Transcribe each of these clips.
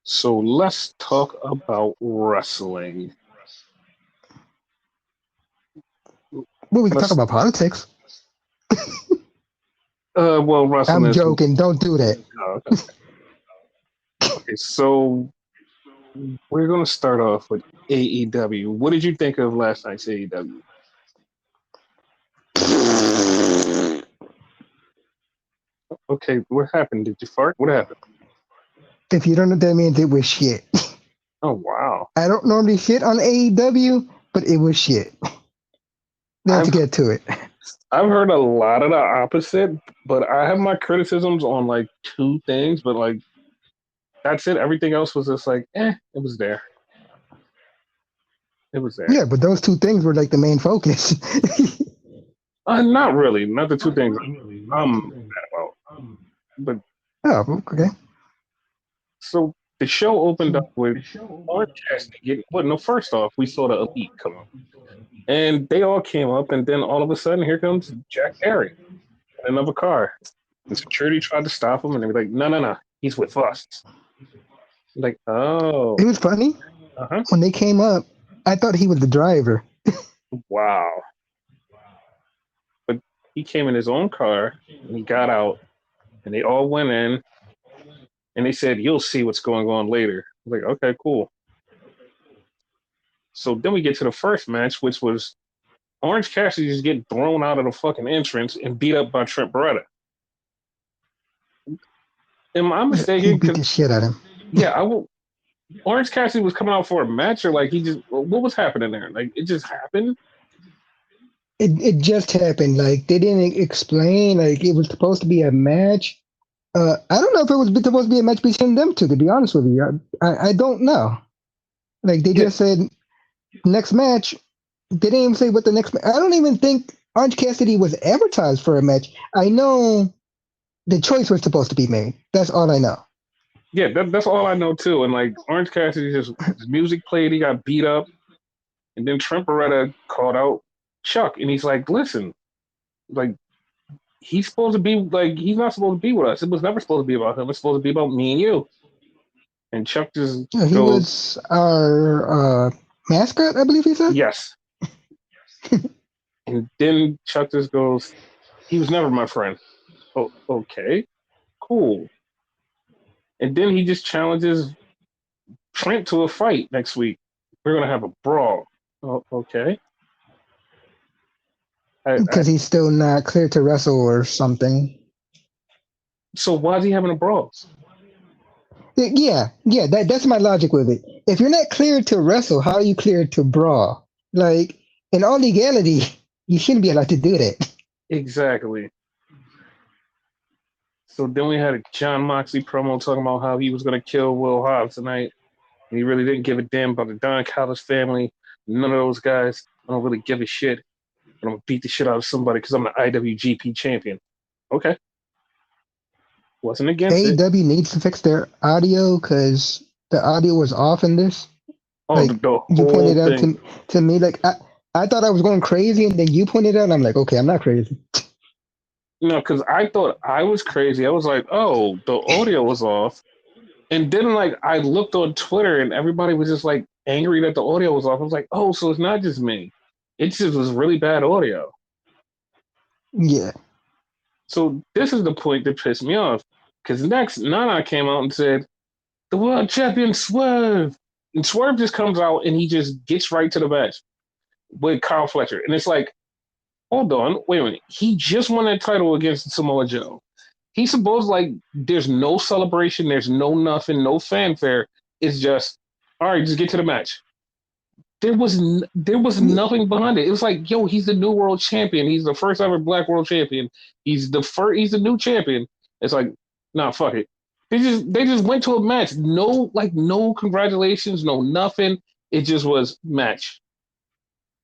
So let's talk about wrestling. Well, we can talk Let's, about politics. well, wrestling I'm is. joking. Don't do that. Okay. Okay, so we're going to start off with AEW. What did you think of last night's AEW? Okay, what happened? Did you fart? What happened? If you don't know what that means, it was shit. Oh, wow. I don't normally shit on AEW, but it was shit. Let's I've get to it. I've heard a lot of the opposite, but I have my criticisms on like two things, but like that's it. Everything else was just like, it was there. It was there. Yeah, but those two things were like the main focus. Not really. Not the two things I'm mad about. But Oh, okay. so the show opened up with Orange Cassidy getting. Well, no, first off, we saw the Elite come up, and they all came up, and then all of a sudden, here comes Jack Perry in another car. And security tried to stop him, and they were like, "No, no, no, he's with us." Like, oh, It was funny uh-huh, when they came up. I thought he was the driver. wow. But he came in his own car, and he got out, and they all went in, and they said, "You'll see what's going on later." I was like, okay, cool. So then we get to the first match, which was Orange Cassidy just getting thrown out of the fucking entrance and beat up by Trent Beretta. Am I He mistaken? beat Cause the shit out of him. yeah, I will. Orange Cassidy was coming out for a match, or like he just what was happening there? Like it just happened. It just happened. Like they didn't explain. Like it was supposed to be a match. I don't know if it was supposed to be a match between them two. To be honest with you, I don't know. Like they Yeah, just said next match. They didn't even say what the next. I don't even think Orange Cassidy was advertised for a match. I know the choice was supposed to be made. That's all I know. yeah, that's all I know too. And like Orange Cassidy just his music played, he got beat up, and then Trent Beretta called out Chuck, and he's like, "Listen, like he's supposed to be like he's not supposed to be with us. It was never supposed to be about him. It's supposed to be about me and you." And Chuck just Yeah, he goes, was our mascot, I believe he said. "Yes." And then Chuck just goes, "He was never my friend." Oh, okay, cool. And then he just challenges Trent to a fight next week. We're gonna have a brawl. Oh, okay. Because he's still not clear to wrestle or something. So why is he having a brawl? Yeah, that's my logic with it. If you're not cleared to wrestle, how are you cleared to brawl? Like, in all legality, you shouldn't be allowed to do that. Exactly. So then we had a John Moxley promo talking about how he was gonna kill Will Hobbs tonight. And he really didn't give a damn about the Don Callis family. None of those guys. I don't really give a shit. But I'm gonna beat the shit out of somebody because I'm the IWGP champion. Okay. Wasn't against it. AEW needs to fix their audio because the audio was off in this. Oh, Like, the you whole pointed out thing. to me, like, I thought I was going crazy, and then you pointed out, and I'm like, okay, I'm not crazy. No, because I thought I was crazy. I was like, oh, the audio was off. And then like I looked on Twitter and everybody was just like angry that the audio was off. I was like, oh, so it's not just me. It just was really bad audio. Yeah. So this is the point that pissed me off. Because next Nana came out and said, the world champion Swerve. And Swerve just comes out and he just gets right to the match with Kyle Fletcher. And it's like, hold on, wait a minute. He just won that title against Samoa Joe. He's supposed like there's no celebration, there's no nothing, no fanfare. It's just all right, just get to the match. There was nothing behind it. It was like, yo, he's the new world champion. He's the first ever black world champion. He's the new champion. It's like, nah, fuck it. They just went to a match. No congratulations, no nothing. It just was match.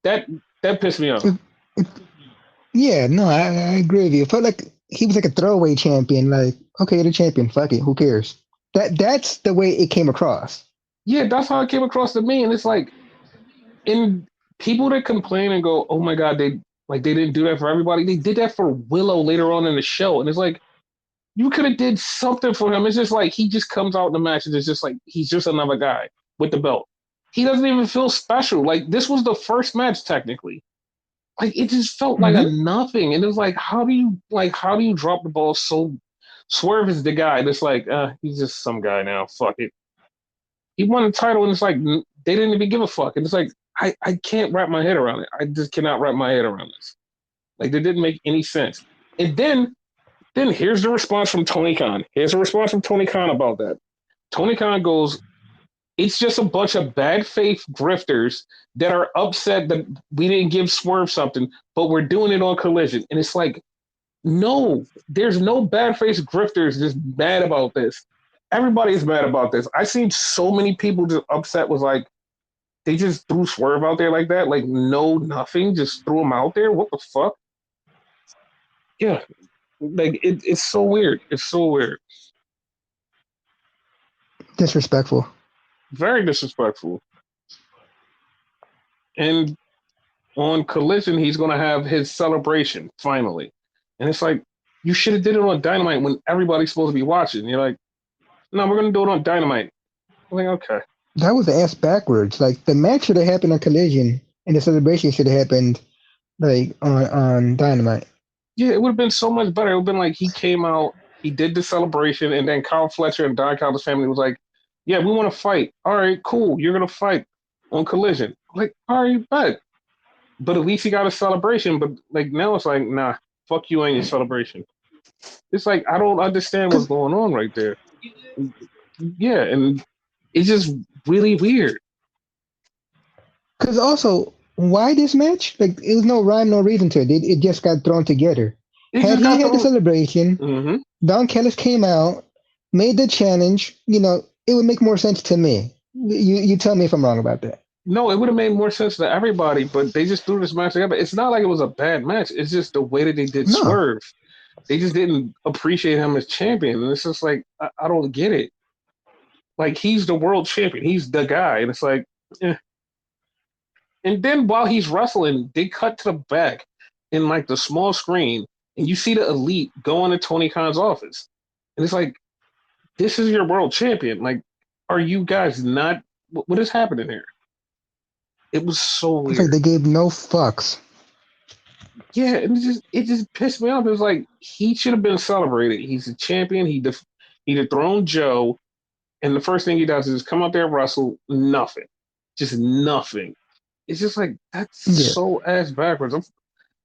That that pissed me off. It, it, yeah, no, I agree with you. It felt like he was like a throwaway champion. Like, okay, the champion, fuck it, who cares? That's the way it came across. Yeah, that's how it came across to me. And it's like, and people that complain and go, "Oh my god, they didn't do that for everybody." They did that for Willow later on in the show, and it's like, You could have did something for him. It's just like he just comes out in the match and it's just like he's just another guy with the belt. He doesn't even feel special. Like this was the first match technically. Like it just felt like a Mm-hmm. nothing. And it was like, how do you drop the ball so Swerve is the guy that's like, he's just some guy now. Fuck it. He won the title and it's like they didn't even give a fuck. And it's like I can't wrap my head around it. I just cannot wrap my head around this. Like it didn't make any sense. And then here's the response from Tony Khan. Here's a response from Tony Khan about that. Tony Khan goes, it's just a bunch of bad faith grifters that are upset that we didn't give Swerve something, but we're doing it on Collision. And it's like, no, there's no bad faith grifters just mad about this. Everybody's mad about this. I seen so many people just upset was like, they just threw Swerve out there like that. Like, no, nothing. Just threw him out there. What the fuck? Yeah. Like, it's so weird. It's so weird. Disrespectful. Very disrespectful. And on Collision, he's going to have his celebration finally. And it's like, you should have did it on Dynamite when everybody's supposed to be watching. You're like, no, we're going to do it on Dynamite. I'm like, okay. That was ass backwards. Like the match should have happened on Collision, and the celebration should have happened like on Dynamite. Yeah, it would have been so much better. It would have been like he came out, he did the celebration, and then Kyle Fletcher and Don Callis' family was like, yeah, we want to fight. All right, cool. You're going to fight on Collision. Like, all right, bet. But at least he got a celebration. But like now it's like, nah, fuck you and your celebration. It's like, I don't understand what's going on right there. Yeah, and it's just really weird. Because also, why this match? Like, it was no rhyme, no reason to it. It just got thrown together. It Had just he got had the thrown. celebration, Mm-hmm. Don Callis came out, made the challenge. It would make more sense to me. You tell me if I'm wrong about that. No, it would have made more sense to everybody, but they just threw this match together. It's not like it was a bad match. It's just the way that they did No, Swerve. They just didn't appreciate him as champion. And it's just like, I don't get it. Like, he's the world champion. He's the guy. And it's like, eh. And then while he's wrestling, they cut to the back in like the small screen, and you see the elite go into Tony Khan's office. And it's like, this is your world champion. Like, are you guys not? What is happening here? It was so it's like weird. they gave no fucks. Yeah, it just pissed me off. It was like he should have been celebrated. He's a champion. He dethroned Joe, and the first thing he does is come out there and wrestle. Nothing, just nothing. It's just like that's Yeah, so ass backwards.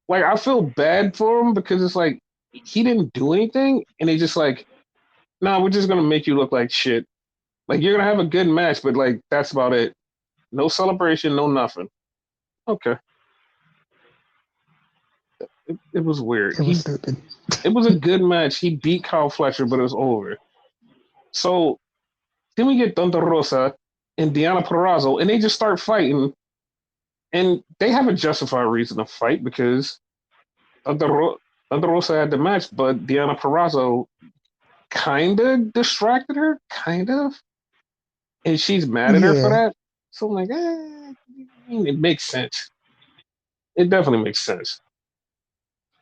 Like I feel bad for him because it's like he didn't do anything, and they just like, nah, we're just gonna make you look like shit. Like you're gonna have a good match, but like that's about it. No celebration, no nothing. Okay, it was weird. it was stupid. It was a good match. He beat Kyle Fletcher, but it was over. So then we get Thunder Rosa and Deanna Purrazzo, and they just start fighting. And they have a justified reason to fight because Thunder Rosa had the match, but Deanna Purrazzo kind of distracted her, kind of. And she's mad at her for Yeah, that. So I'm like, it makes sense. It definitely makes sense.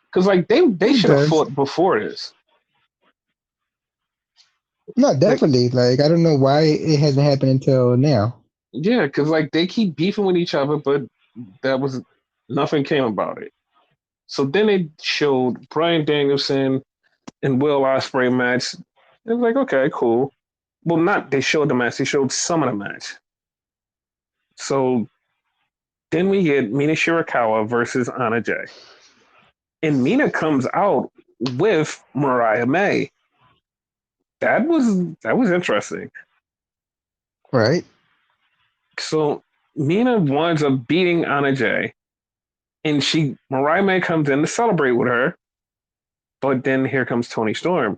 Because like they it should have does. fought before this. No, Like definitely. Like, I don't know why it hasn't happened until now. yeah, because like they keep beefing with each other, but that was nothing came about it. So then they showed Brian Danielson and Will Ospreay match. It was like, okay, cool. Well, not they showed the match, they showed some of the match. So then we get Mina Shirakawa versus Anna Jay. And Mina comes out with Mariah May. That was interesting. Right? So Mina winds up beating Anna Jay, and Mariah May comes in to celebrate with her. But then here comes Toni Storm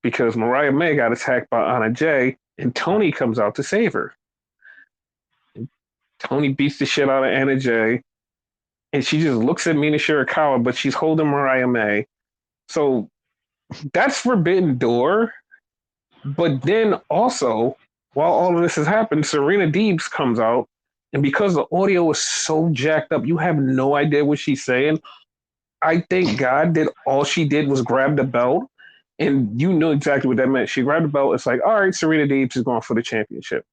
because Mariah May got attacked by Anna Jay, and Toni comes out to save her. And Toni beats the shit out of Anna Jay, and she just looks at Mina Shirakawa, but she's holding Mariah May. So that's Forbidden Door. But then also, while all of this has happened, Serena Deebs comes out, and because the audio is so jacked up, you have no idea what she's saying. I thank God that all she did was grab the belt And you knew exactly what that meant. She grabbed the belt. It's like, all right, Serena Deeb is going for the championship.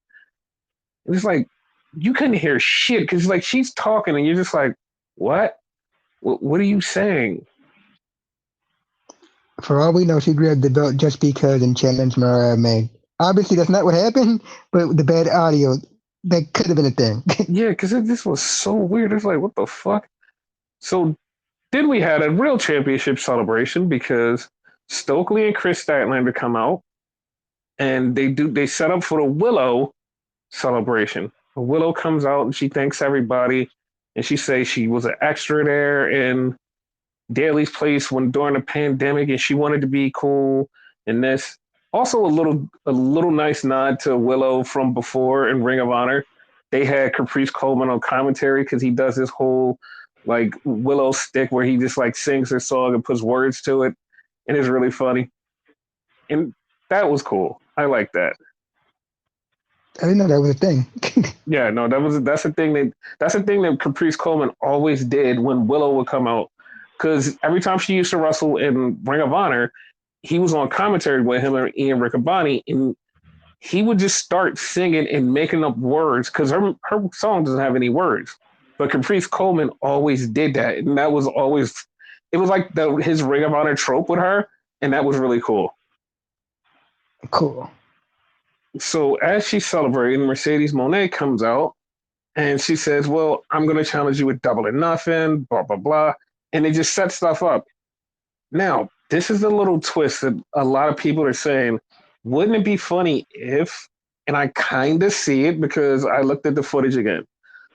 And it's like, you couldn't hear shit because like she's talking and you're just like, what? What are you saying? For all we know, she grabbed the belt just because and challenged Mariah May. Obviously, that's not what happened, but the bad audio, that could have been a thing. Yeah, because this was so weird. It's like, what the fuck? So then we had a real championship celebration because Stokely and Chris Statlander come out and they set up for the Willow celebration. Willow comes out and she thanks everybody and she says she was an extra there in Daly's place when during the pandemic and she wanted to be cool and this. Also a little nice nod to Willow from before in Ring of Honor. They had Caprice Coleman on commentary because he does this whole like Willow stick where he just like sings his song and puts words to it, and it's really funny. And that was cool. I like that. I didn't know that was a thing. Yeah, no, that's the thing that Caprice Coleman always did when Willow would come out. Because every time she used to wrestle in Ring of Honor, he was on commentary with him and Ian Riccaboni, and he would just start singing and making up words because her song doesn't have any words. But Caprice Coleman always did that, and that was always it was like his Ring of Honor trope with her, and that was really cool. Cool. So as she's celebrating, Mercedes Moné comes out and she says, "Well, I'm going to challenge you with Double or Nothing, blah blah blah," and they just set stuff up. Now, this is a little twist that a lot of people are saying. Wouldn't it be funny if? And I kind of see it because I looked at the footage again.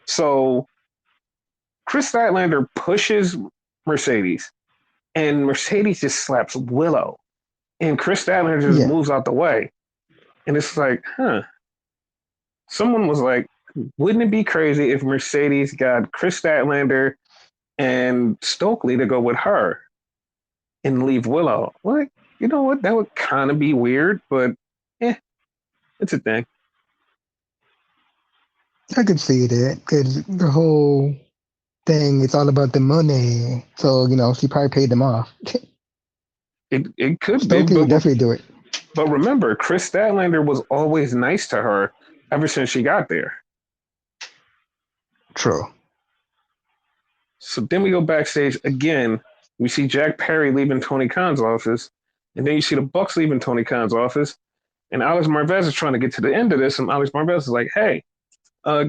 So Chris Statlander pushes Mercedes, and Mercedes just slaps Willow, and Chris Statlander just Yeah. moves out the way. And it's like, huh. Someone was like, wouldn't it be crazy if Mercedes got Chris Statlander and Stokely to go with her and leave Willow? Well, you know what? That would kind of be weird, but it's a thing. I could see that because the whole thing, it's all about the money. So, she probably paid them off. It could be, Stokely would definitely do it. but remember, Chris Statlander was always nice to her ever since she got there. True. So then we go backstage again. We see Jack Perry leaving Tony Khan's office, and then you see the Bucks leaving Tony Khan's office, and Alex Marvez is trying to get to the end of this, and Alex Marvez is like, "Hey,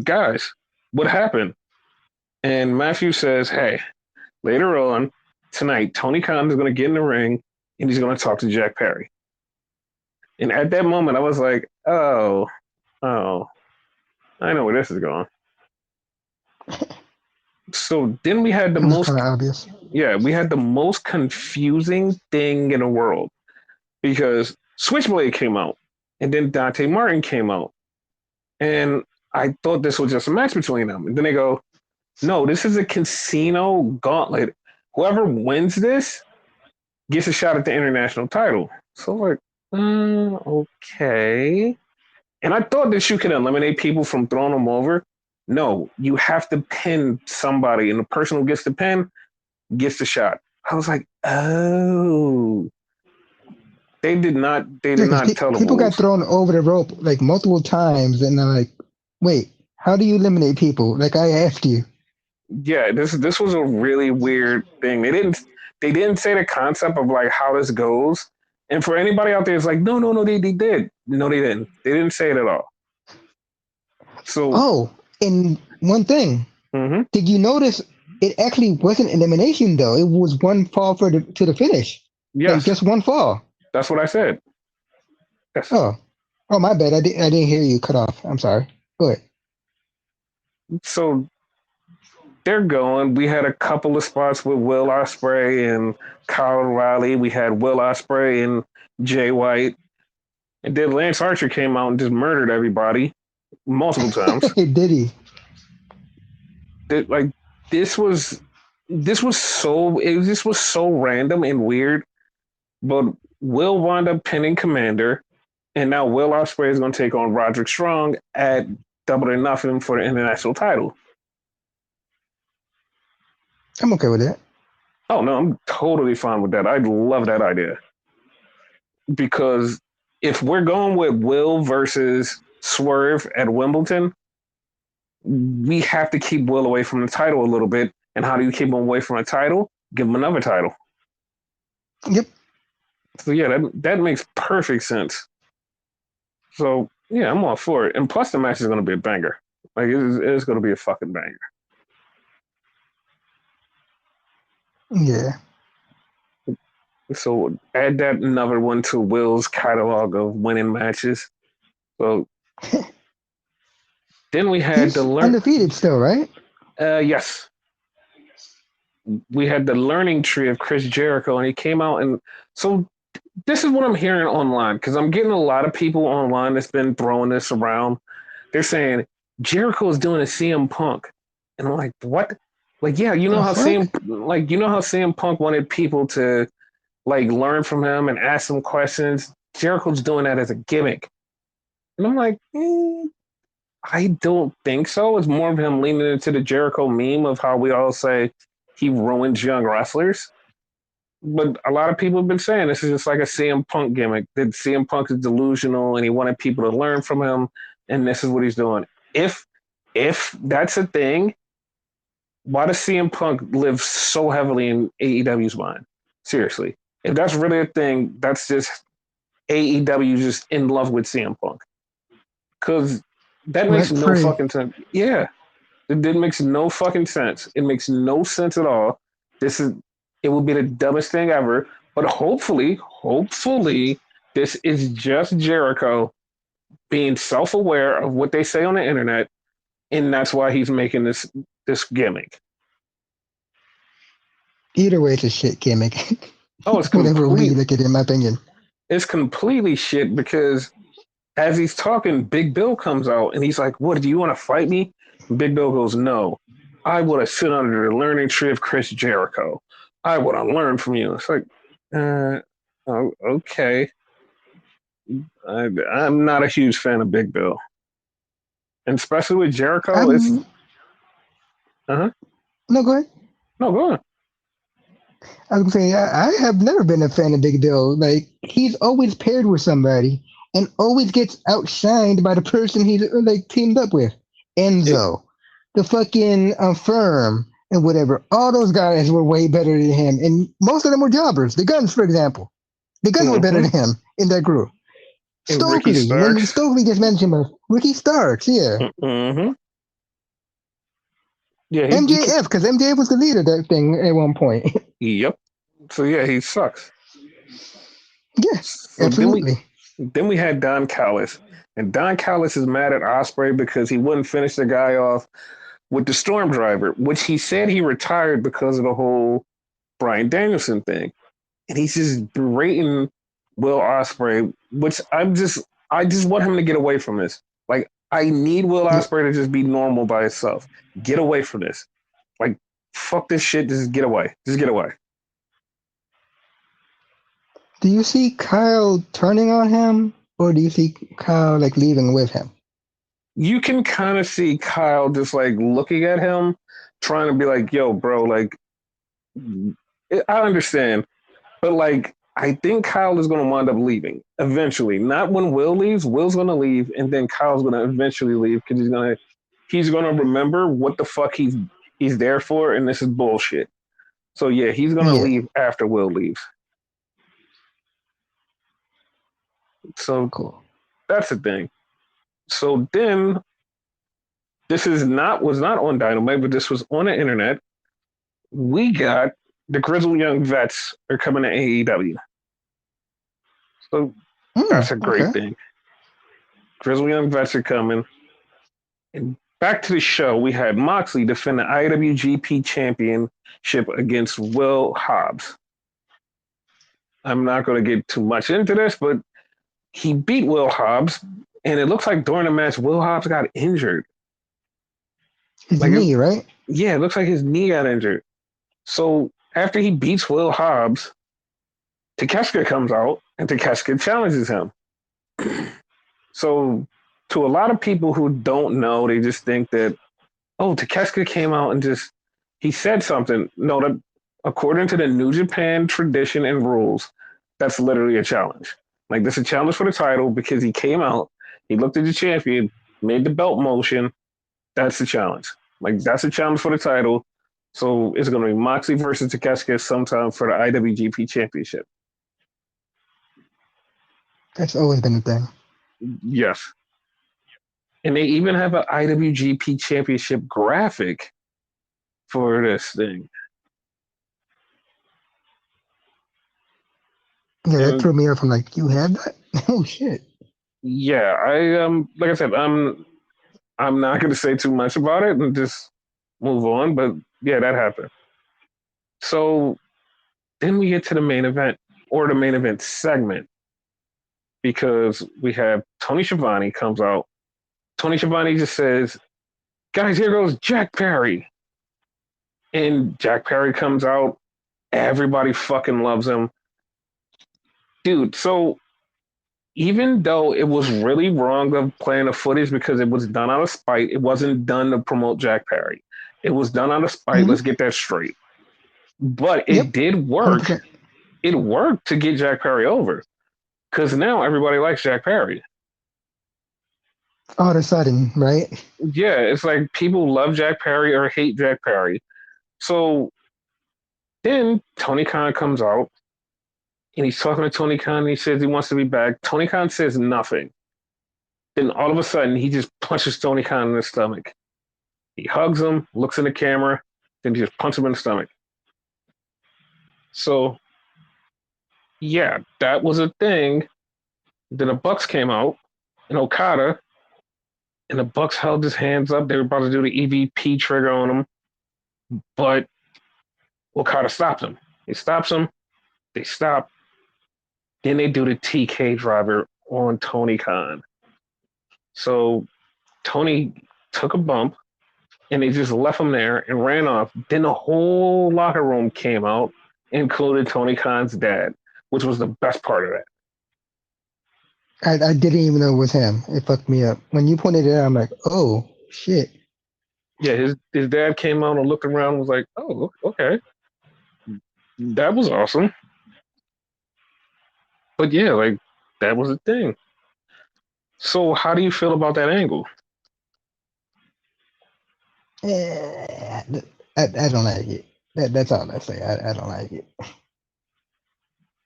guys, what happened?" And Matthew says, "Hey, later on tonight, Tony Khan is going to get in the ring, and he's going to talk to Jack Perry." And at that moment, I was like, "Oh, I know where this is going." So then we had the It was most kind of obvious. we had the most confusing thing in the world because Switchblade came out and then Dante Martin came out. And I thought this was just a match between them. And then they go, no, this is a casino gauntlet. Whoever wins this gets a shot at the international title. So like, okay. And I thought that you could eliminate people from throwing them over. No, you have to pin somebody, and the person who gets the pin gets the shot. I was like, oh. They did not tell the people got rules. thrown over the rope like multiple times, and they're like, wait, how do you eliminate people? Like I asked you. Yeah, this was a really weird thing. They didn't say the concept of like how this goes. And for anybody out there, it's like, no, they did. No, they didn't. They didn't say it at all. So, and one thing, did you notice it actually wasn't elimination though? It was one fall to the finish. yes, like just one fall. That's what I said. Yes. Oh, my bad. I didn't hear you cut off. I'm sorry. Go ahead. So they're going. We had a couple of spots with Will Ospreay and Kyle O'Reilly. We had Will Ospreay and Jay White. And then Lance Archer came out and just murdered everybody multiple times. Did he? Like this was so random and weird. But Will wound up pinning Commander, and now Will Ospreay is going to take on Roderick Strong at Double or Nothing for the international title. I'm okay with that. Oh no, I'm totally fine with that. I love that idea. because if we're going with Will versus Swerve at Wimbledon, we have to keep Will away from the title a little bit. And how do you keep him away from a title? Give him another title. Yep. So yeah, that makes perfect sense. So yeah, I'm all for it. And plus, the match is going to be a banger. Like it's going to be a fucking banger. Yeah. So add that another one to Will's catalog of winning matches. So then we had He's undefeated still, right? Yes, we had the learning tree of Chris Jericho, and he came out and so this is what I'm hearing online because I'm getting a lot of people online that's been throwing this around. They're saying Jericho is doing a CM Punk, and I'm like, what? Like, yeah, you know The how fuck? CM Punk wanted people to like learn from him and ask him questions. Jericho's doing that as a gimmick, and I'm like, I don't think so. It's more of him leaning into the Jericho meme of how we all say he ruins young wrestlers. But a lot of people have been saying this is just like a CM Punk gimmick. That CM Punk is delusional and he wanted people to learn from him, and this is what he's doing. If that's a thing, why does CM Punk live so heavily in AEW's mind? Seriously, if that's really a thing, that's just AEW just in love with CM Punk because that makes Rent no free. fucking sense. Yeah, it makes no fucking sense. It makes no sense at all. It will be the dumbest thing ever. But hopefully, this is just Jericho being self-aware of what they say on the internet, and that's why he's making this gimmick. Either way, it's a shit gimmick. Oh, it's Whatever way you complete. look at it, in my opinion. It's completely shit because as he's talking, Big Bill comes out and he's like, "What? Do you want to fight me?" And Big Bill goes, "No, I want to sit under the learning tree of Chris Jericho. I want to learn from you." It's like, oh, okay. I'm not a huge fan of Big Bill, and especially with Jericho. It's I'm huh. no go ahead. No, go on. I was saying I have never been a fan of Big Bill. Like he's always paired with somebody and always gets outshined by the person he's like teamed up with. It, Enzo, the fucking Firm, and whatever. All those guys were way better than him, and most of them were jobbers. The Guns, for example, the Guns were better mm-hmm. than him in that group. And Ricky Stokely, when Starks. Stokely gets mentioned, by Ricky Starks, yeah. Mm-hmm. Yeah, MJF, because MJF was the leader of that thing at one point. yep. So yeah, he sucks. Yeah, So absolutely. then we had Don Callis, and Don Callis is mad at Osprey because he wouldn't finish the guy off with the Storm Driver, which he said he retired because of the whole Bryan Danielson thing, and he's just berating Will Osprey, which I just want him to get away from this. Like I need Will Yep. Osprey to just be normal by himself. Get away from this. Like fuck this shit. Just get away. Just get away. Do you see Kyle turning on him, or do you see Kyle like leaving with him? You can kind of see Kyle just like looking at him, trying to be like, "Yo, bro, like I understand, but like I think Kyle is going to wind up leaving eventually. Not when Will leaves. Will's going to leave, and then Kyle's going to eventually leave because he's gonna remember what the fuck he's there for, and this is bullshit. So yeah, he's going to Yeah, leave after Will leaves. So cool. that's the thing. So then this was not on Dynamite, but this was on the internet. We got the Grizzled Young Vets are coming to AEW. So that's a great Okay. thing. Grizzled Young Vets are coming. And back to the show, we had Moxley defend the IWGP Championship against Will Hobbs. I'm not going to get too much into this, but he beat Will Hobbs, and it looks like during the match, Will Hobbs got injured. His Like, knee, right? yeah, it looks like his knee got injured. So after he beats Will Hobbs, Takeshita comes out, and Takeshita challenges him. So to a lot of people who don't know, they just think that, oh, Takeshita came out and just he said something. No, that according to the New Japan tradition and rules, that's literally a challenge. Like, this is a challenge for the title because he came out, he looked at the champion, made the belt motion. That's the challenge. Like, that's a challenge for the title. So it's going to be Moxley versus Takeshita sometime for the IWGP Championship. That's always been a thing. Yes. And they even have an IWGP Championship graphic for this thing. Yeah, that And threw me off. I'm like, you have that? Oh shit. yeah, I like I said, I'm not going to say too much about it and just move on. But yeah, that happened. So then we get to the main event or the main event segment because we have Tony Schiavone comes out. Tony Schiavone just says, "Guys, here goes Jack Perry," and Jack Perry comes out. Everybody fucking loves him, dude. So even though it was really wrong of playing the footage because it was done out of spite, it wasn't done to promote Jack Perry. It was done out of spite. Mm-hmm. Let's get that straight. But Yep. it did work. 100%. It worked to get Jack Perry over because now everybody likes Jack Perry. All of a sudden, right? Yeah, it's like people love Jack Perry or hate Jack Perry. So then Tony Khan comes out and he's talking to Tony Khan and he says he wants to be back. Tony Khan says nothing. Then all of a sudden he just punches Tony Khan in the stomach. He hugs him, looks in the camera, then he just punches him in the stomach. So yeah, that was a thing. Then the Bucks came out and Okada and the Bucks held his hands up. They were about to do the EVP trigger on him, but Okada stops him. He stops him. They stop. Then they do the TK driver on Tony Khan. So Tony took a bump and they just left him there and ran off. Then the whole locker room came out, including Tony Khan's dad, which was the best part of that. I didn't even know it was him. It fucked me up. When you pointed it out, I'm like, oh shit. Yeah, his dad came out and looked around and was like, oh, okay. That was awesome. But yeah, like that was a thing. So how do you feel about that angle? I don't like it. That's all I say. I don't like it.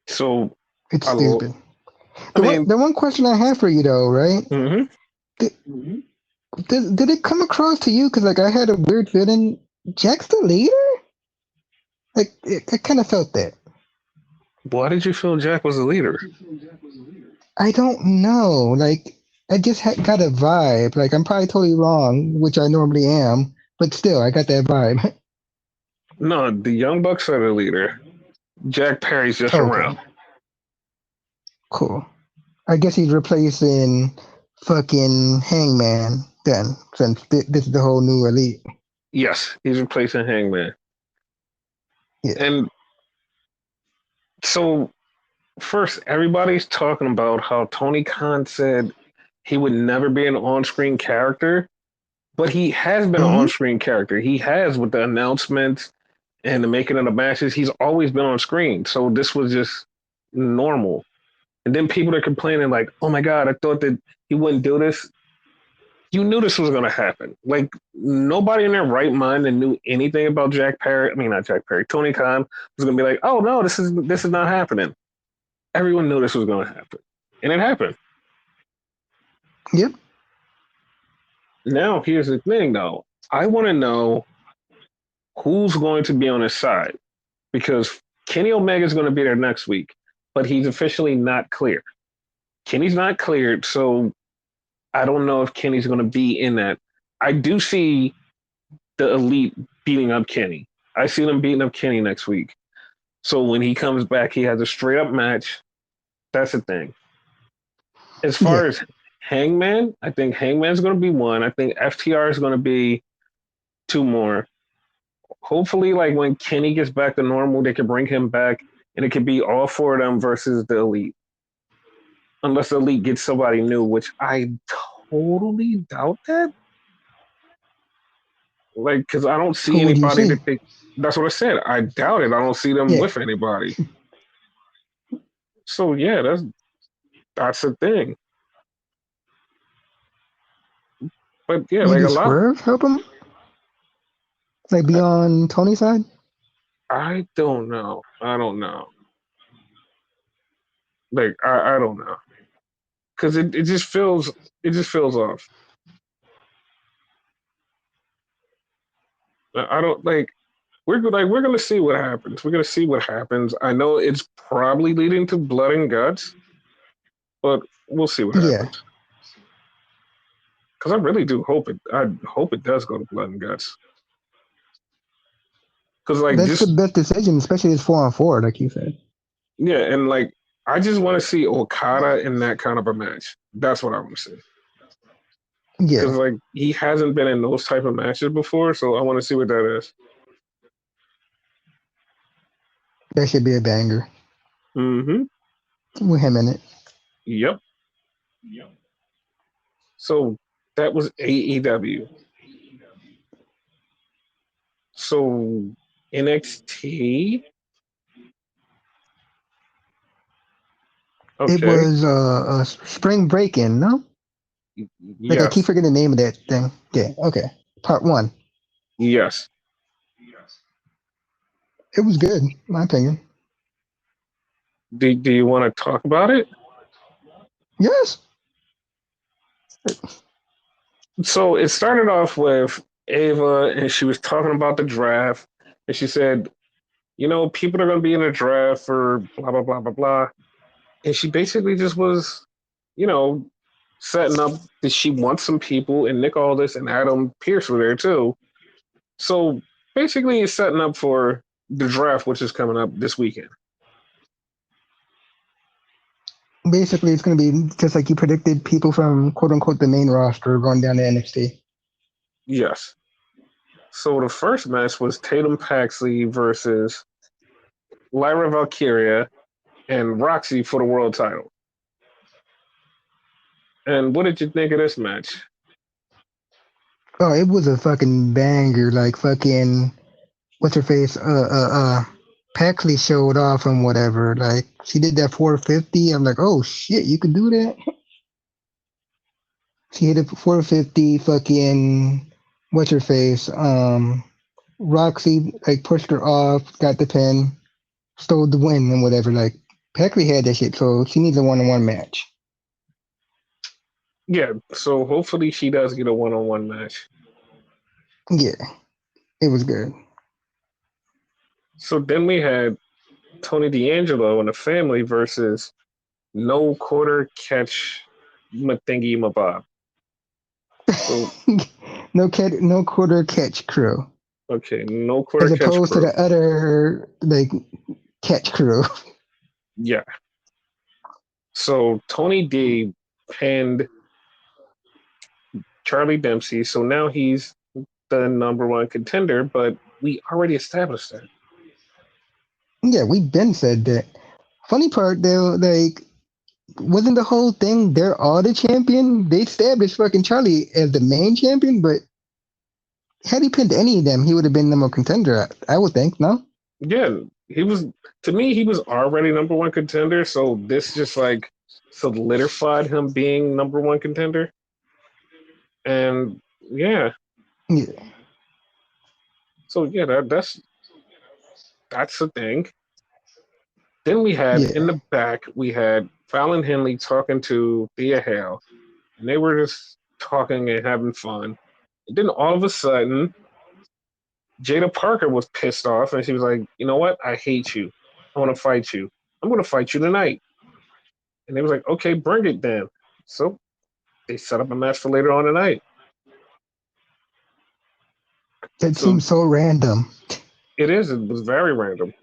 So It's I, stupid. I mean, The one question I have for you though, right? mm-hmm. Did it come across to you? Because like I had a weird feeling. Jack's the leader. Like I kind of felt that. Why did you feel Jack was the leader? I don't know. Like I just got a vibe. Like I'm probably totally wrong, which I normally am, but still, I got that vibe. No, the Young Bucks are the leader. Jack Perry's just Okay, around. cool. I guess he's replacing fucking Hangman then, since this is the whole new elite. Yes, he's replacing Hangman. Yeah. And so first, everybody's talking about how Tony Khan said he would never be an on-screen character, but he has been an Mm-hmm. on-screen character. He has with the announcements and the making of the matches. He's always been on screen. So this was just normal. And then people are complaining like, "Oh my God, I thought that he wouldn't do this." You knew this was going to happen. Like nobody in their right mind that knew anything about Jack Perry. I mean, not Jack Perry. Tony Khan was going to be like, "Oh no, this is not happening." Everyone knew this was going to happen, and it happened. Yep. Now, here's the thing, though. I want to know who's going to be on his side because Kenny Omega is going to be there next week, but he's officially not clear. Kenny's not cleared, so I don't know if Kenny's going to be in that. I do see the Elite beating up Kenny. I see them beating up Kenny next week. So when he comes back, he has a straight up match. That's the thing. As far as Hangman, I think Hangman's going to be one. I think FTR is going to be two more. Hopefully, like when Kenny gets back to normal, they can bring him back, and it could be all four of them versus the Elite. Unless the Elite gets somebody new, which I totally doubt that. Like, because I don't see Who would you anybody see? that they. That's what I said. I doubt it. I don't see them Yeah. with anybody. So yeah, That's the thing. But yeah, like Maybe a lot. Swerve help him? Like be on Tony's side? I don't know. I don't know. Like I don't know because it just feels off. I don't like. We're gonna see what happens. We're gonna see what happens. I know it's probably leading to blood and guts, but we'll see what Yeah. happens. Because I really do hope it. I hope it does go to blood and guts. Because like That's the just best decision, especially as 4-on-4, like you said. yeah, and like I just want to see Okada in that kind of a match. That's what I want to see. Because Yeah. like he hasn't been in those type of matches before, so I want to see what that is. That should be a banger. Mm-hmm. With him in it. Yep. So that was AEW. So NXT. It Okay. was a spring break in, no? Like I keep Yes. forgetting the name of that thing. Yeah, okay. Part 1. Yes. It was good, in my opinion. Do you want to talk about it? Yes. So it started off with Ava, and she was talking about the draft, and she said, people are going to be in the draft for blah blah blah blah blah, and she basically just was, you know, setting up that she wants some people, and Nick Aldis and Adam Pierce were there too. So basically, it's setting up for the draft, which is coming up this weekend. Basically, it's going to be just like you predicted, people from quote unquote the main roster going down to NXT. Yes. So the first match was Tatum Paxley versus Lyra Valkyria and Roxy for the world title. And what did you think of this match? Oh, it was a fucking banger. Like fucking what's her face? Paxley showed off and whatever. Like she did that 450. I'm like, oh shit, you could do that. She hit a 450. Fucking what's her face? Roxy like pushed her off, got the pin, stole the win and whatever. Like Paxley had that shit, so she needs a one-on-one match. Yeah, so hopefully she does get a one-on-one match. Yeah, it was good. So then we had Tony D'Angelo and the family versus No Quarter Catch Mathingy Mabob. So No quarter catch crew, okay, No as Quarter Catch opposed to crew. the other like catch crew. Yeah. So Tony D pinned Charlie Dempsey, so now he's the number one contender, but we already established that. Yeah, we've been said that. Funny part though, like wasn't the whole thing they're all the champion? They established fucking Charlie as the main champion, but had he pinned any of them, he would have been number one contender. I would think, no? Yeah, he was to me, he was already number one contender, so this just like solidified him being number one contender. And yeah, Yeah, so yeah, that's the thing. Then we had in yeah. the back, we had Fallon Henley talking to Thea Hale, and they were just talking and having fun. And then all of a sudden, Jada Parker was pissed off, and she was like, "You know what? I hate you. I want to fight you. I'm going to fight you tonight." And they was like, "Okay, bring it then." So they set up a match for later on tonight. That So seems so random. it is. It was very random.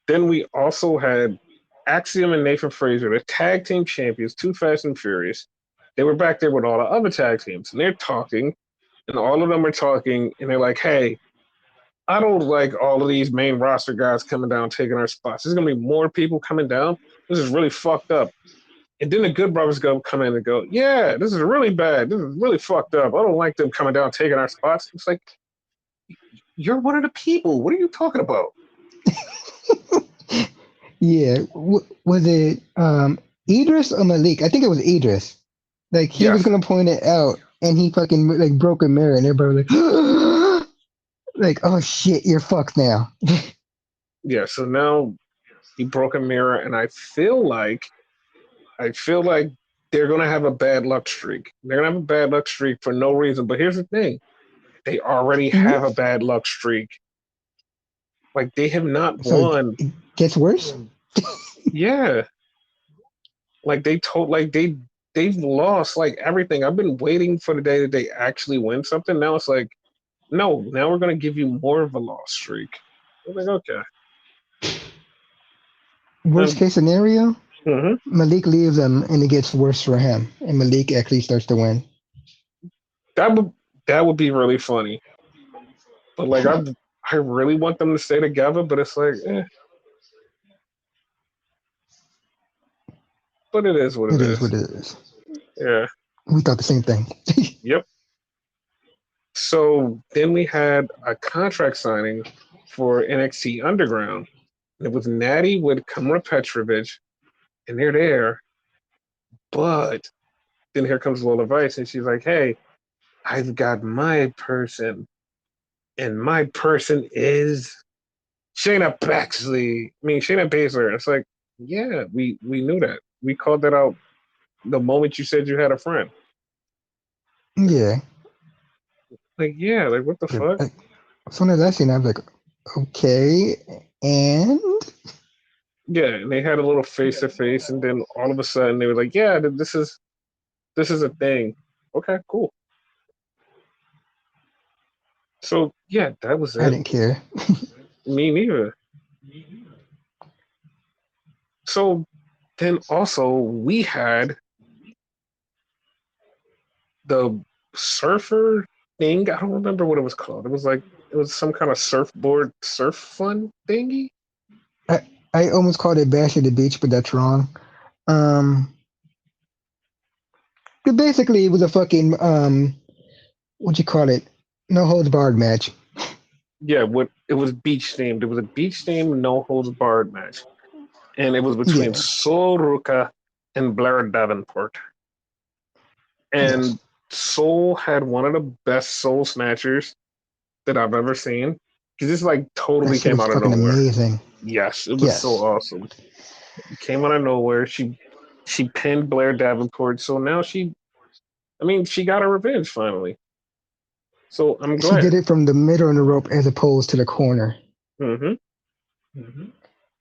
Then we also had Axiom and Nathan Fraser, the tag team champions, Too Fast and Furious. They were back there with all the other tag teams, and they're talking, and all of them are talking, and they're like, "Hey, I don't like all of these main roster guys coming down taking our spots. There's gonna be more people coming down. This is really fucked up." And then the Good Brothers go come in and go, "Yeah, this is really bad. This is really fucked up. I don't like them coming down taking our spots." It's like, you're one of the people. What are you talking about? Yeah, was it Idris or Malik? I think it was Idris. Like he was Yes. gonna point it out, and he fucking like broke a mirror, and everybody was like, like, oh shit, you're fucked now. Yeah. So now he broke a mirror, and I feel like they're gonna have a bad luck streak. They're gonna have a bad luck streak for no reason. But here's the thing: they already have a bad luck streak. Like they have not So won. it gets worse. Yeah. They've lost like everything. I've been waiting for the day that they actually win something. Now it's like, no, now we're gonna give you more of a loss streak. I'm like, okay. Worst Um, case scenario, mhm. Malik leaves them, and it gets worse for him, and Malik actually starts to win. That would be really funny. But like I really want them to stay together, but it's like, but it is what it It is is. what it is. Yeah. We thought the same thing. Yep. So then we had a contract signing for NXT Underground. It was Natty with Kamara Petrovich, and they're there. But then here comes Lola Vice, and she's like, "Hey, I've got my person, and my person is Shayna Baszler. I mean, Shayna Baszler." It's like, yeah, we knew that. We called that out the moment you said you had a friend. Yeah. Like, yeah, like what the fuck? Like, as soon as I seen it, I was like, okay, and Yeah, and they had a little face to face, and then all of a sudden they were like, "Yeah, this is a thing." Okay, cool. So yeah, that was I it. didn't care. Me neither. So then also we had the surfer thing. I don't remember what it was called. It was some kind of surfboard surf fun thingy. I I almost called it Bash at the Beach, but that's wrong. Um, but basically it was a fucking what you call it? No holds barred match. Yeah, what it was beach themed. It was a beach themed no holds barred match, and it was between Yeah. Sol Ruka and Blair Davenport. Yes. And Soul had one of the best Soul snatchers that I've ever seen. Because this like That totally shit came was out of fucking nowhere. amazing. Yes, it was so Yes. awesome. It came out of nowhere. She pinned Blair Davenport, so now she got her revenge finally. So I'm She glad. did it from the middle of the rope as opposed to the corner. hmm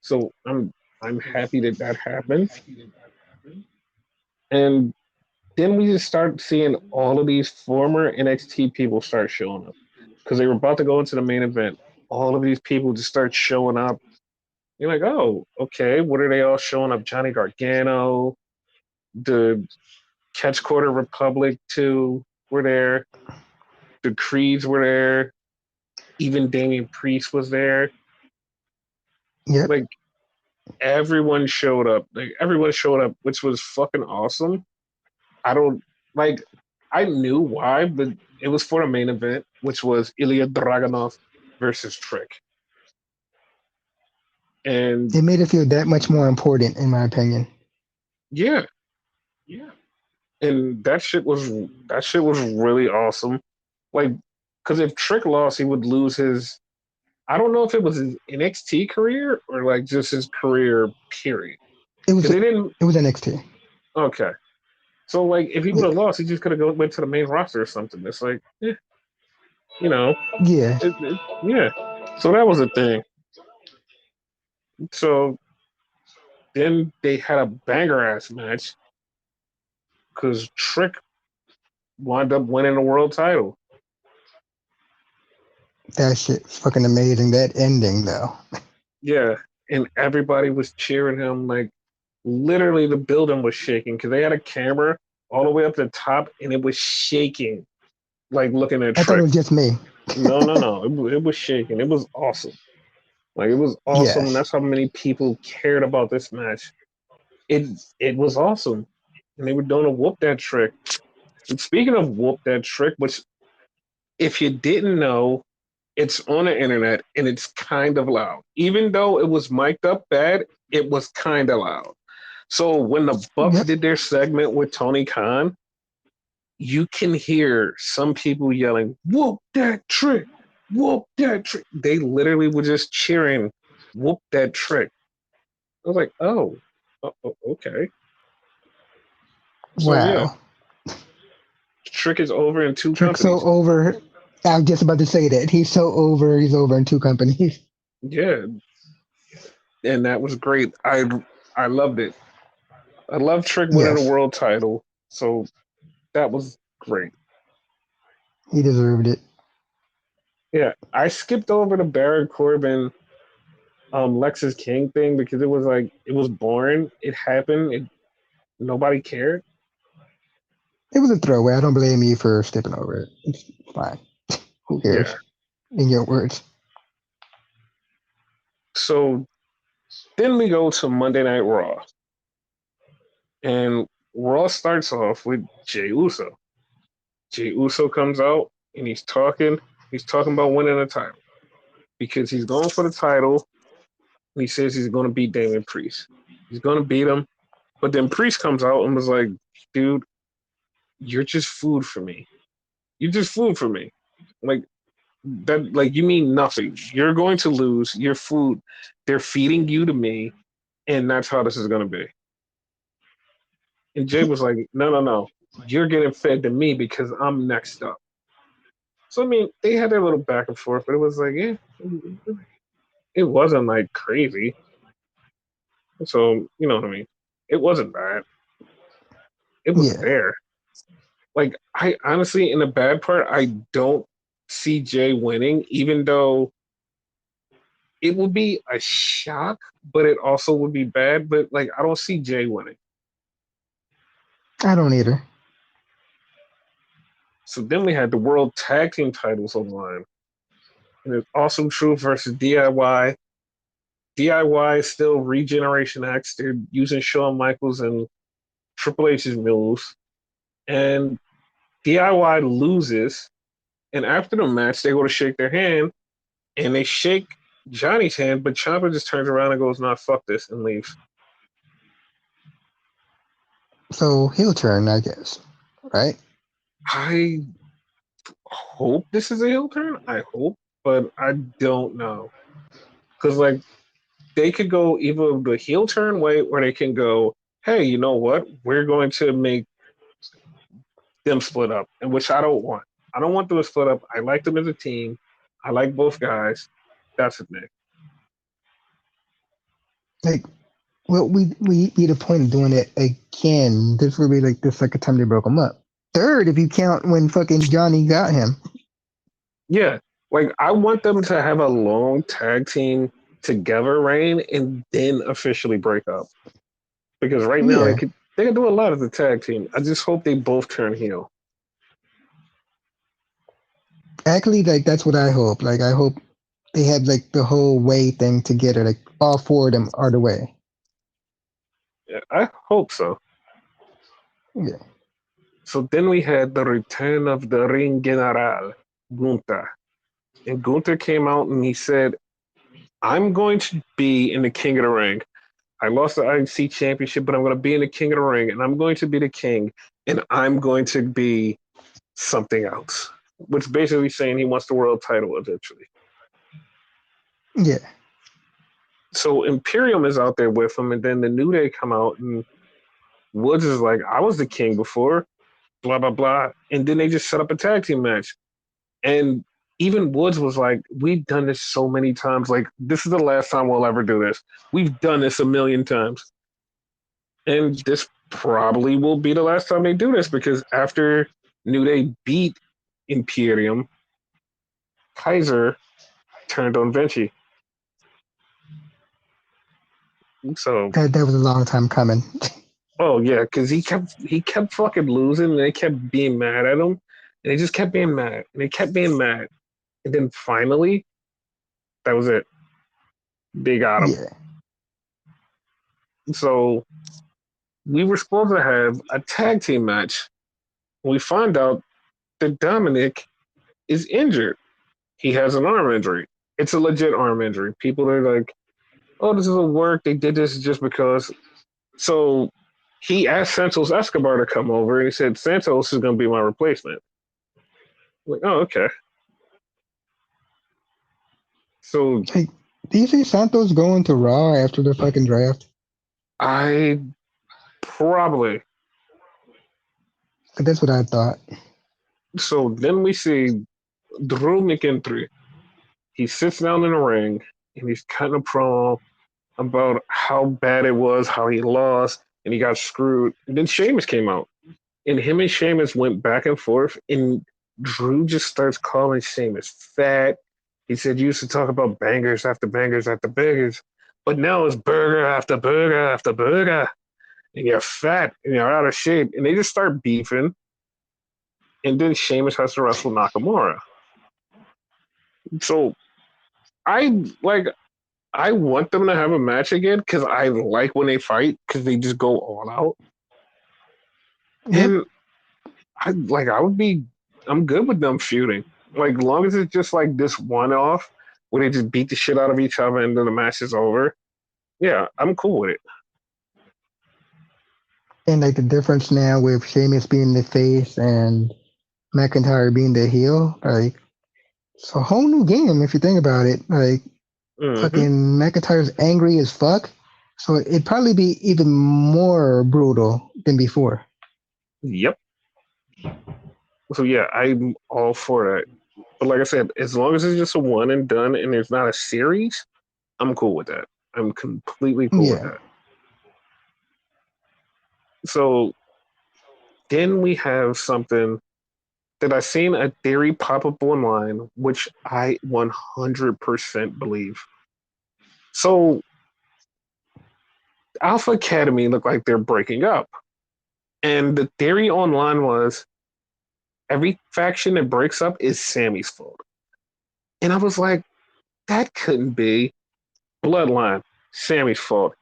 So I'm happy that that happened. And then we just start seeing all of these former NXT people start showing up because they were about to go into the main event. All of these people just start showing up. You're like, oh, okay. What are they all showing up? Johnny Gargano, the Catch Quarter Republic too were there. The Creeds were there. Even Damian Priest was there. Yep. Like everyone showed up. Like everyone showed up, which was fucking awesome. I don't like. I knew why, but it was for the main event, which was Ilya Dragunov versus Trick. And It made it feel that much more important, in my opinion. yeah, and that shit was really awesome. Like, because if Trick lost, he would lose his. I don't know if it was his NXT career or like just his career period. It was Because they didn't. it was NXT. Okay, so like if he would Yeah. have lost, he just could have went to the main roster or something. It's like, you know, Yeah. yeah. So that was a thing. So then they had a banger ass match because Trick wound up winning the world title. That shit's fucking amazing. That ending though. Yeah, and everybody was cheering him. Like literally, the building was shaking because they had a camera all the way up to the top, and it was shaking. Like looking at I thought it Trick. was just me. No, no, no. It was shaking. It was awesome. Like it was awesome, and Yes. that's how many people cared about this match. It it was awesome, and they were doing a whoop that trick. And speaking of whoop that trick, which if you didn't know, It's on the internet and it's kind of loud. Even though it was mic'd up bad, it was kind of loud. So when the Bucks Yep. did their segment with Tony Khan, you can hear some people yelling, "Whoop that trick! Whoop that trick!" They literally were just cheering, "Whoop that trick!" I was like, "Oh, okay." So yeah, Wow. trick is over in two Trick's so companies. over. I'm just about to say that. He's so over. He's over in two companies. Yeah, and that was great. I loved it. I love Trick winning the Yes, world title. So that was great. he deserved it. Yeah, I skipped over the Baron Corbin Lexus King thing because it was like it was boring. It happened. Nobody cared. It was a throwaway. I don't blame you for skipping over it. It's fine. Who cares? Yeah. In your words. So then we go to Monday Night Raw, and Raw starts off with Jey Uso. Jey Uso comes out and he's talking. He's talking about winning the title because he's going for the title. And he says he's going to beat Damian Priest. He's going to beat him. But then Priest comes out and was like, "Dude, you're just food for me. You're just food for me. Like that. Like you mean nothing. You're going to lose. You're food. They're feeding you to me, and that's how this is going to be." And Jay was like, "No, no, no. You're getting fed to me because I'm next up." So I mean, they had their little back and forth, but it was like, yeah, it wasn't like crazy. So you know what I mean? It wasn't bad. It was Yeah. there. Like I honestly, in the bad part, I don't see Jay winning, even though it would be a shock, but it also would be bad. But like, I don't see Jay winning. I don't either. So then we had the world tag team titles on the line, and it's Awesome Truth versus DIY. DIY is still Regeneration X. They're using Shawn Michaels and Triple H's moves, and DIY loses. And after the match, they go to shake their hand, and they shake Johnny's hand, but Ciampa just turns around and goes, "Nah, fuck this," and leaves. So he'll turn, I guess. Right? I hope this is a heel turn. I hope, but I don't know because like they could go either the heel turn way, or they can go, "Hey, you know what? We're going to make them split up," and which I don't want. I don't want them to split up. I like them as a team. I like both guys. That's it, Nick. Like, well, we need a point of doing it again. This will be like the second time they broke him up. Third, if you count when fucking Johnny got him. Yeah, like I want them to have a long tag team together reign and then officially break up. Because right now Yeah. they can do a lot as a tag team. I just hope they both turn heel. Actually, like that's what I hope. Like I hope they have like the whole way thing together. Like all four of them are the way. Yeah, I hope so. Yeah. So then we had the return of the Ring General, Gunther. And Gunther came out and he said, "I'm going to be in the King of the Ring. I lost the IC championship, but I'm going to be in the King of the Ring, and I'm going to be the king, and I'm going to be something else." Which basically saying he wants the world title eventually. Yeah. So Imperium is out there with him, and then the New Day come out, and Woods is like, "I was the king before, blah blah blah," and then they just set up a tag team match, and even Woods was like, "We've done this so many times. Like, this is the last time we'll ever do this. We've done this a million times." And this probably will be the last time they do this because after New Day beat Imperium, Kaiser turned on Vinci. So, That was a long time coming. oh yeah, because he kept fucking losing, and they kept being mad at him, and they just kept being mad, and they kept being mad, and then finally, that was it. They got him. Yeah. So we were supposed to have a tag team match. We find out that Dominic is injured. He has an arm injury. It's a legit arm injury. People are like, "Oh, this is a work. They did this just because." So he asked Santos Escobar to come over, and he said Santos is going to be my replacement. I'm like, oh, okay. So Like, do you see Santos going to Raw after the fucking draft? I probably. 'Cause that's what I thought. So then we see Drew McIntyre. He sits down in the ring and he's cutting a promo about how bad it was, how he lost, and he got screwed. And then Sheamus came out, and him and Sheamus went back and forth, and Drew just starts calling Sheamus fat. He said you used to talk about bangers after bangers after bangers, but now it's burger after burger after burger, and you're fat and you're out of shape. And they just start beefing, and then Sheamus has to wrestle Nakamura. So I like I want them to have a match again because I like when they fight because they just go all out. Yep. And I would be I'm good with them feuding. Like long as it's just like this one off where they just beat the shit out of each other and then the match is over. Yeah, I'm cool with it. And like the difference now with Sheamus being the face and McIntyre being the heel, like it's a whole new game if you think about it. Like Mm-hmm. fucking McIntyre's angry as fuck, so it'd probably be even more brutal than before. Yep. So yeah, I'm all for that. But like I said, as long as it's just a one and done and there's not a series, I'm cool with that. I'm completely cool with Yeah. that. So then we have something that I seen a theory pop up online, which I 100% believe. So Alpha Academy look like they're breaking up. And the theory online was every faction that breaks up is Sammy's fault. And I was like, that couldn't be. Bloodline, Sammy's fault.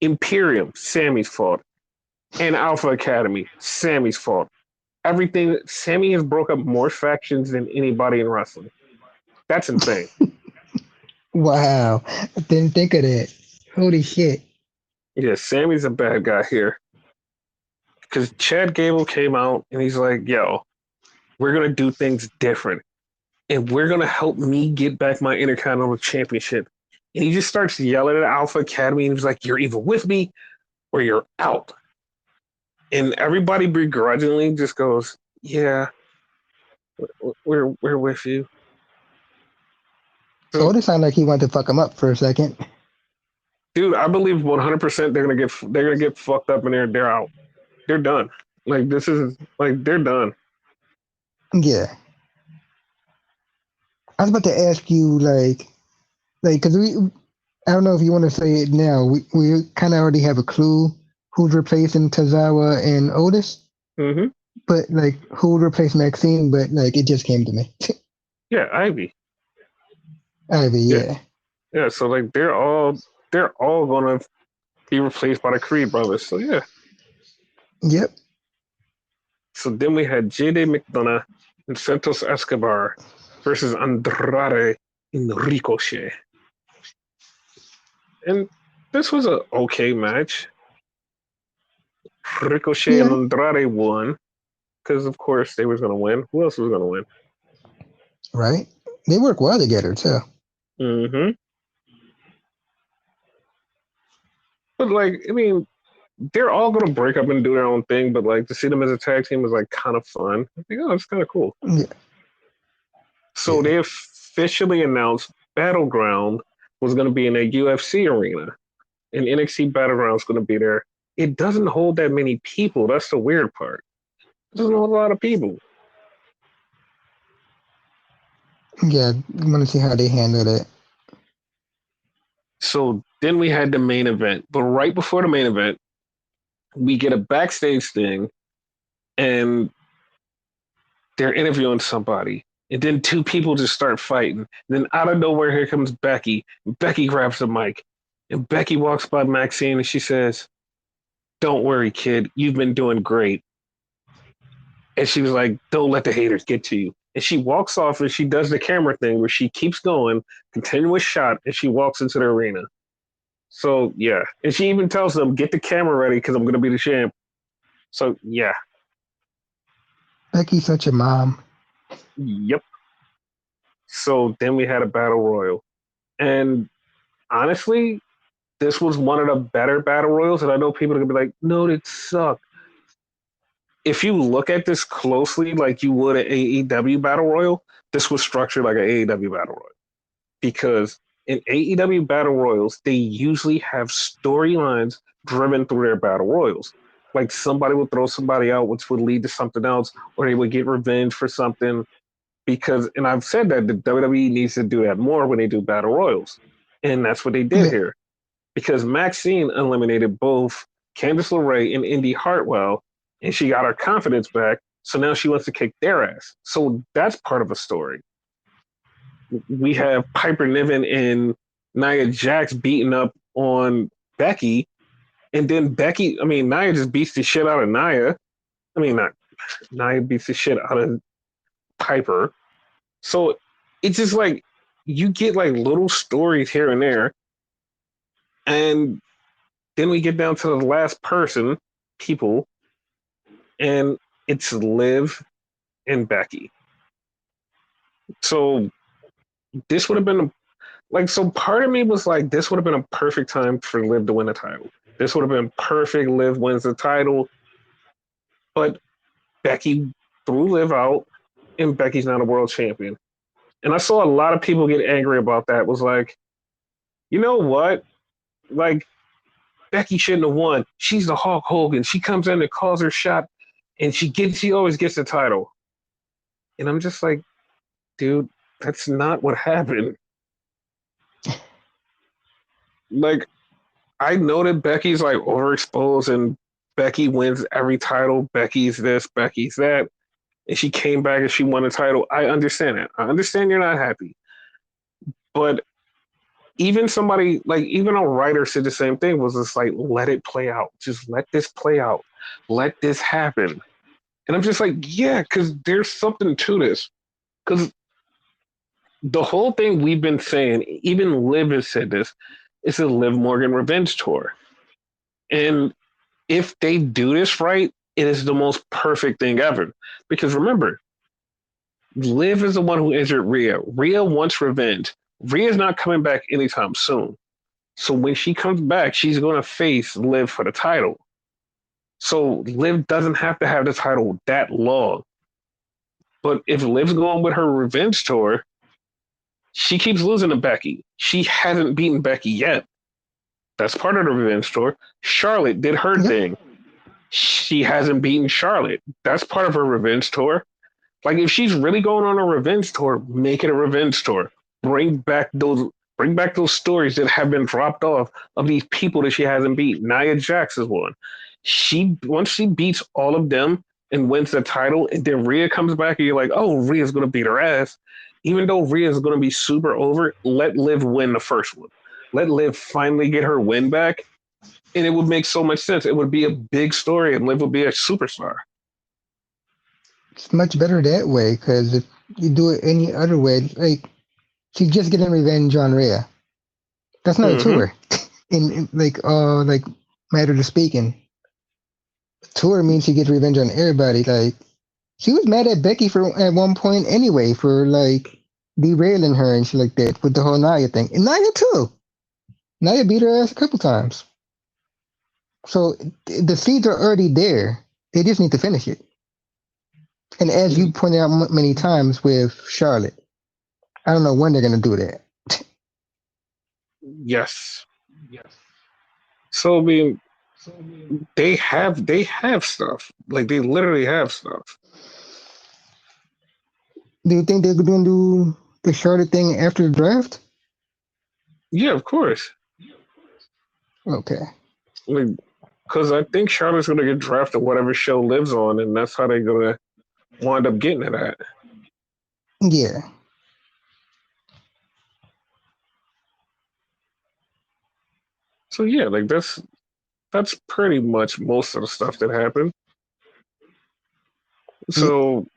Imperium, Sammy's fault. And Alpha Academy, Sammy's fault. Everything, Sammy has broke up more factions than anybody in wrestling. That's insane. Wow. I didn't think of that. Holy shit. Yeah, Sammy's a bad guy here. Because Chad Gable came out and he's like, yo, we're going to do things different. And we're going to help me get back my Intercontinental Championship. And he just starts yelling at Alpha Academy and he's like, you're either with me or you're out. And everybody begrudgingly just goes, yeah, we're with you. So So, it sounded like he wanted to fuck him up for a second. dude, I believe 100% they're gonna get fucked up and they're out. They're done. Like this is like they're done. Yeah. I was about to ask you, because I don't know if you want to say it now. We kind of already have a clue who's replacing Tazawa and Otis, Mm-hmm. but like who would replace Maxine? But like it just came to me. Yeah, Ivy. Ivy, Yeah, yeah. yeah. So like they're all gonna be replaced by the Creed brothers. So yeah. Yep. So then we had J.D. McDonough and Santos Escobar versus Andrade and Ricochet. And this was a okay match. Ricochet and Yeah. Andrade won because, of course, they was going to win. Who else was going to win? Right. They work well together too. Mm-hmm. But, like, I mean, they're all going to break up and do their own thing, but, like, to see them as a tag team was, like, kind of fun. I think, oh, it's kind of cool. Yeah. So Yeah. they officially announced Battleground was going to be in a UFC arena, and NXT Battleground is going to be there. It doesn't hold that many people. That's the weird part. It doesn't hold a lot of people. Yeah. I want to see how they handle it. So then we had the main event. But right before the main event, we get a backstage thing and they're interviewing somebody. And then two people just start fighting. And then out of nowhere, here comes Becky. Becky grabs the mic. And Becky walks by Maxine and she says, don't worry, kid. You've been doing great. And she was like, don't let the haters get to you. And she walks off and she does the camera thing where she keeps going, continuous shot, and she walks into the arena. So yeah, and she even tells them, "Get the camera ready because I'm gonna be the champ." So yeah, Becky's such a mom. yep. So then we had a battle royal, and honestly, this was one of the better battle royals. And I know people are gonna be like, "No, it sucked." If you look at this closely, like you would an AEW battle royal, this was structured like an AEW battle royal because in AEW battle royals, they usually have storylines driven through their battle royals. Like somebody would throw somebody out, which would lead to something else, or they would get revenge for something. Because, and I've said that the WWE needs to do that more when they do battle royals, and that's what they did Yeah, here. Because Maxine eliminated both Candice LeRae and Indy Hartwell, and she got her confidence back. So now she wants to kick their ass. So that's part of a story. We have Piper Niven and Nia Jax beating up on Becky, and then Nia just beats the shit out of Nia. I mean, not Nia beats the shit out of Piper. So it's just like you get like little stories here and there, and then we get down to the last people, and it's Liv and Becky. So this would have been like, so part of me was like, this would have been a perfect time for Liv to win the title. This would have been perfect. Liv wins the title, but Becky threw Liv out, and Becky's not a world champion. And I saw a lot of people get angry about that. Was like, you know what? Like, Becky shouldn't have won. She's the Hulk Hogan. She comes in and calls her shot, and she always gets the title. And I'm just like, dude, that's not what happened. Like, I know that Becky's like overexposed and Becky wins every title. Becky's this, Becky's that. And she came back and she won a title. I understand it. I understand you're not happy. But even a writer said the same thing, was just like, let it play out. Just let this play out. Let this happen. And I'm just like, yeah, because there's something to this. Because the whole thing we've been saying, even Liv has said this, it's a Liv Morgan revenge tour. And if they do this right, it is the most perfect thing ever. Because remember, Liv is the one who injured Rhea. Rhea wants revenge. Rhea's not coming back anytime soon. So when she comes back, she's going to face Liv for the title. So Liv doesn't have to have the title that long. But if Liv's going with her revenge tour, she keeps losing to Becky. She hasn't beaten Becky yet. That's part of the revenge tour. Charlotte did her yep. thing. She hasn't beaten Charlotte. That's part of her revenge tour. Like if she's really going on a revenge tour, make it a revenge tour. Bring back those stories that have been dropped off of these people that she hasn't beat. Nia Jax is one. Once she beats all of them and wins the title, and then Rhea comes back and you're like, oh, Rhea's gonna beat her ass. Even though Rhea's gonna be super over, let Liv win the first one. Let Liv finally get her win back. And it would make so much sense. It would be a big story and Liv would be a superstar. It's much better that way because if you do it any other way, like she's just getting revenge on Rhea. That's not a Mm-hmm. tour. In like matter of speaking, tour means she gets revenge on everybody. Like she was mad at Becky for at one point anyway for like derailing her and shit like that with the whole Nia thing. And Nia too. Nia beat her ass a couple times. So the seeds are already there. They just need to finish it. And as you pointed out many times with Charlotte, I don't know when they're gonna do that. Yes. So I mean, they have stuff. Like they literally have stuff. Do you think they're gonna do the Charlotte thing after the draft? Yeah, of course. Okay. Like, because I think Charlotte's gonna get drafted whatever show lives on, and that's how they're gonna wind up getting it at. Yeah. So yeah, like that's pretty much most of the stuff that happened. Yeah. So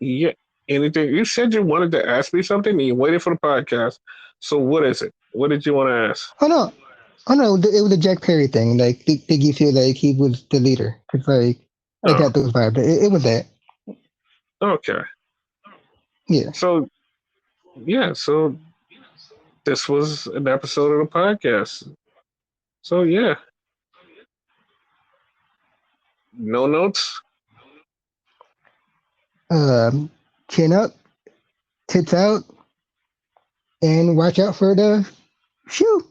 Yeah. Anything? You said you wanted to ask me something and you waited for the podcast. So what is it? What did you want to ask? Oh no, oh no, it was the Jack Perry thing. Like, did you feel like he was the leader? It's like I Oh, got those vibes. It was that. okay. Yeah. So yeah, so this was an episode of the podcast. So yeah, no notes. Um, chin up, tits out, and watch out for the shoe.